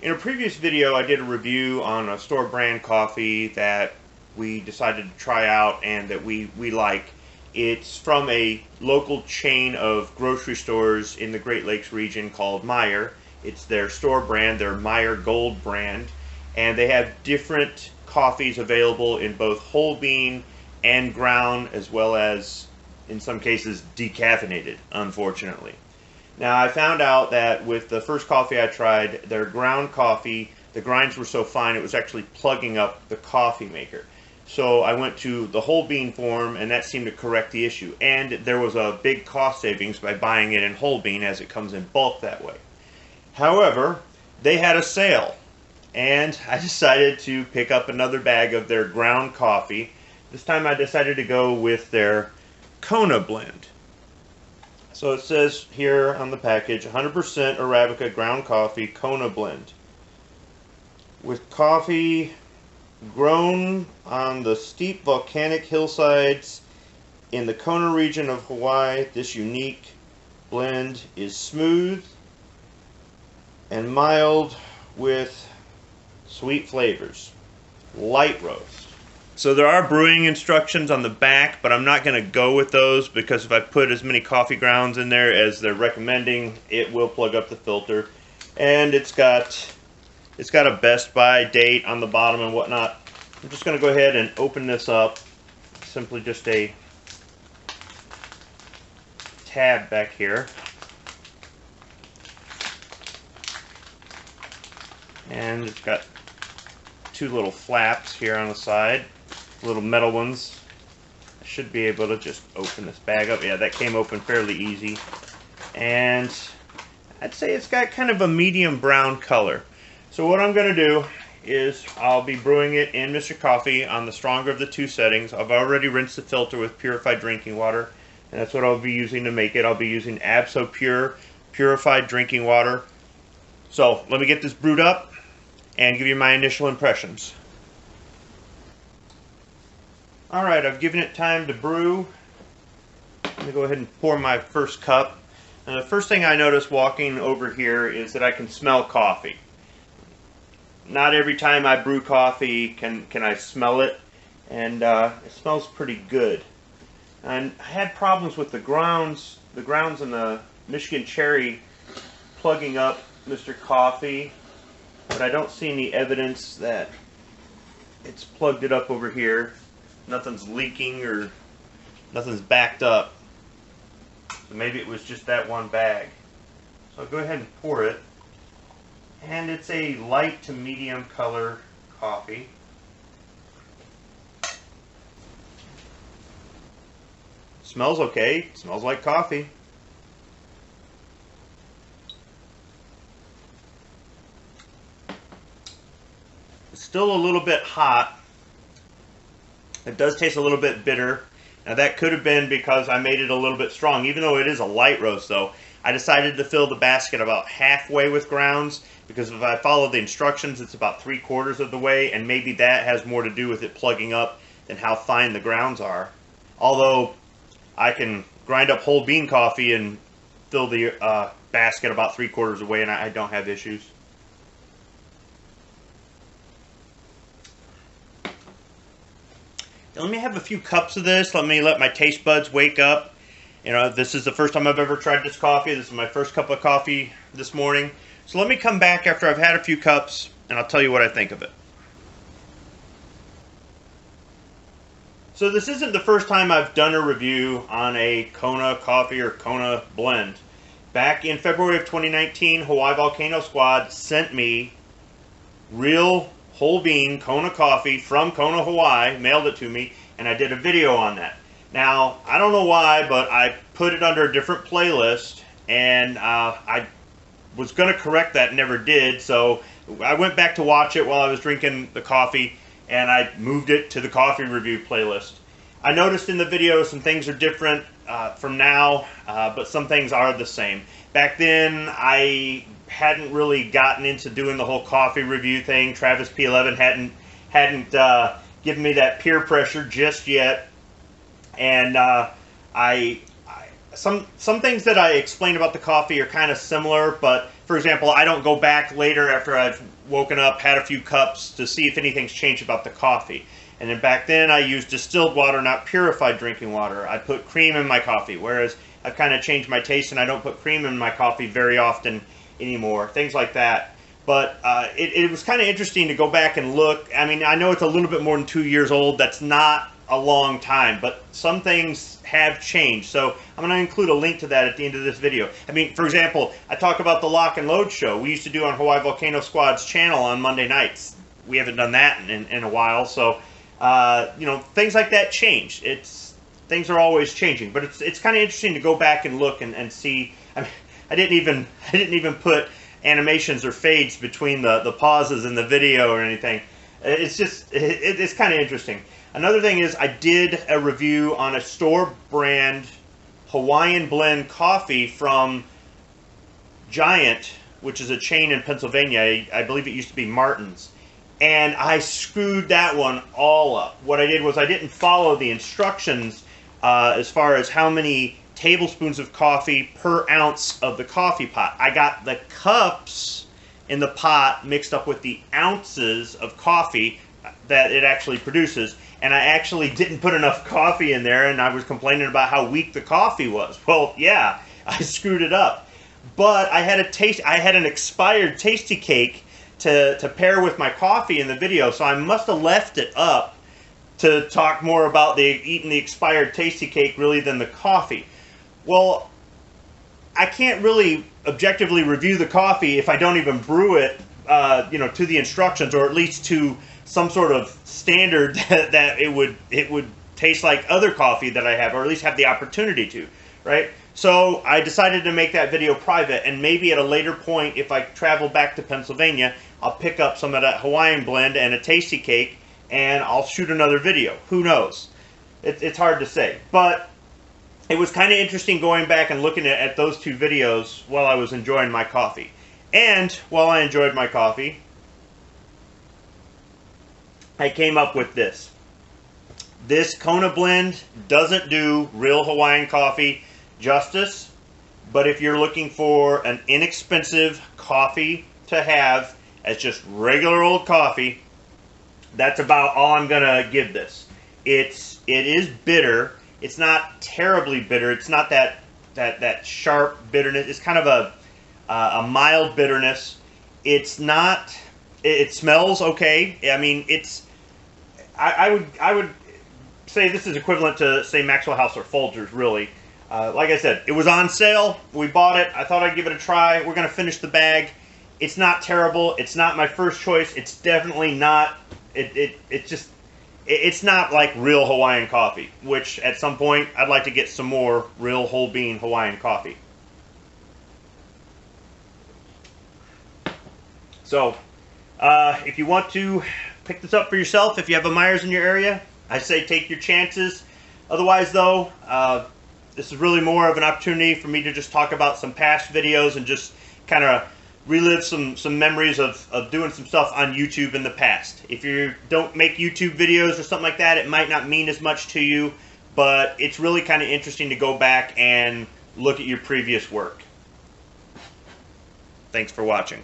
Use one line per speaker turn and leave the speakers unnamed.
In a previous video, I did a review on a store brand coffee that we decided to try out and that we like. It's from a local chain of grocery stores in the Great Lakes region called Meijer. It's their store brand, their Meijer Gold brand, and they have different coffees available in both whole bean and ground, as well as, in some cases, decaffeinated, unfortunately. Now, I found out that with the first coffee I tried, their ground coffee, the grinds were so fine it was actually plugging up the coffee maker. So I went to the whole bean form, and that seemed to correct the issue. And there was a big cost savings by buying it in whole bean, as it comes in bulk that way. However, they had a sale, and I decided to pick up another bag of their ground coffee. This time I decided to go with their Kona blend. So it says here on the package, 100% Arabica ground coffee, Kona blend. With coffee grown on the steep volcanic hillsides in the Kona region of Hawaii, this unique blend is smooth and mild with sweet flavors. Light roast. So there are brewing instructions on the back, but I'm not going to go with those because if I put as many coffee grounds in there as they're recommending, it will plug up the filter. And it's got a Best By date on the bottom and whatnot. I'm just going to go ahead and open this up. Simply just a tab back here. And it's got two little flaps here on the side. Little metal ones. I should be able to just open this bag up. Yeah, that came open fairly easy. And I'd say it's got kind of a medium brown color. So what I'm going to do is I'll be brewing it in Mr. Coffee on the stronger of the two settings. I've already rinsed the filter with purified drinking water, and that's what I'll be using to make it. I'll be using Abso Pure purified drinking water. So let me get this brewed up and give you my initial impressions. Alright, I've given it time to brew. Let me go ahead and pour my first cup. And the first thing I notice walking over here is that I can smell coffee. Not every time I brew coffee can I smell it, and it smells pretty good. And I had problems with the grounds and the Michigan Cherry plugging up Mr. Coffee, but I don't see any evidence that it's plugged it up over here. Nothing's leaking or nothing's backed up. So maybe it was just that one bag. So I'll go ahead and pour it. And it's a light to medium color coffee. Smells okay. Smells like coffee. It's still a little bit hot. It does taste a little bit bitter. Now that could have been because I made it a little bit strong. Even though it is a light roast though, I decided to fill the basket about halfway with grounds because if I follow the instructions, it's about 3/4 of the way, and maybe that has more to do with it plugging up than how fine the grounds are. Although I can grind up whole bean coffee and fill the basket about 3/4 of the way, and I don't have issues. Let me have a few cups of this. Let my taste buds wake up. You know, this is the first time I've ever tried this coffee. This is my first cup of coffee this morning. So let me come back after I've had a few cups, and I'll tell you what I think of it. So this isn't the first time I've done a review on a Kona coffee or Kona blend. Back in February of 2019, Hawaii Volcano Squad sent me real whole bean Kona coffee from Kona, Hawaii, mailed it to me, and I did a video on that. Now, I don't know why, but I put it under a different playlist, and I was going to correct that, never did, so I went back to watch it while I was drinking the coffee, and I moved it to the coffee review playlist. I noticed in the video some things are different from now, but some things are the same. Back then, I hadn't really gotten into doing the whole coffee review thing. Travis P11 hadn't given me that peer pressure just yet, and I some things that I explain about the coffee are kind of similar, but for example, I don't go back later after I've woken up, had a few cups to see if anything's changed about the coffee. And then back then I used distilled water, not purified drinking water. I put cream in my coffee, whereas I've kind of changed my taste and I don't put cream in my coffee very often anymore. Things like that. But it was kind of interesting to go back and look. I mean, I know it's a little bit more than 2 years old. That's not a long time, but some things have changed. So I'm going to include a link to that at the end of this video. I mean, for example, I talk about the Lock and Load show we used to do on Hawaii Volcano Squad's channel on Monday nights. We haven't done that in a while, so you know, things like that change. Things are always changing, but it's kind of interesting to go back and look and see. I mean, I didn't even put animations or fades between the pauses in the video or anything. It's just it's kind of interesting. Another thing is I did a review on a store brand Hawaiian blend coffee from Giant, which is a chain in Pennsylvania. I believe it used to be Martin's. And I screwed that one all up. What I did was I didn't follow the instructions as far as how many tablespoons of coffee per ounce of the coffee pot. I got the cups in the pot mixed up with the ounces of coffee that it actually produces. And I actually didn't put enough coffee in there, and I was complaining about how weak the coffee was. Well, yeah, I screwed it up. But I had an expired tasty cake to pair with my coffee in the video, so I must have left it up to talk more about eating the expired tasty cake really than the coffee. Well, I can't really objectively review the coffee if I don't even brew it, you know, to the instructions, or at least to some sort of standard that it would taste like other coffee that I have, or at least have the opportunity to, right? So I decided to make that video private, and maybe at a later point, if I travel back to Pennsylvania, I'll pick up some of that Hawaiian blend and a tasty cake, and I'll shoot another video. Who knows? It's hard to say. But it was kind of interesting going back and looking at those two videos while I was enjoying my coffee. And while I enjoyed my coffee, I came up with this. This Kona blend doesn't do real Hawaiian coffee justice, but if you're looking for an inexpensive coffee to have as just regular old coffee, that's about all I'm gonna give this. It is bitter. It's not terribly bitter. It's not that sharp bitterness. It's kind of a mild bitterness. It's not. It smells okay. I mean, I would say this is equivalent to, say, Maxwell House or Folgers, really. Like I said, it was on sale. We bought it. I thought I'd give it a try. We're going to finish the bag. It's not terrible. It's not my first choice. It's definitely not. It's not like real Hawaiian coffee, which at some point I'd like to get some more real whole bean Hawaiian coffee. So, if you want to pick this up for yourself, if you have a Meijer's in your area, I say take your chances. Otherwise, though, this is really more of an opportunity for me to just talk about some past videos and just kind of relive some memories of doing some stuff on YouTube in the past. If you don't make YouTube videos or something like that, it might not mean as much to you, but it's really kind of interesting to go back and look at your previous work. Thanks for watching.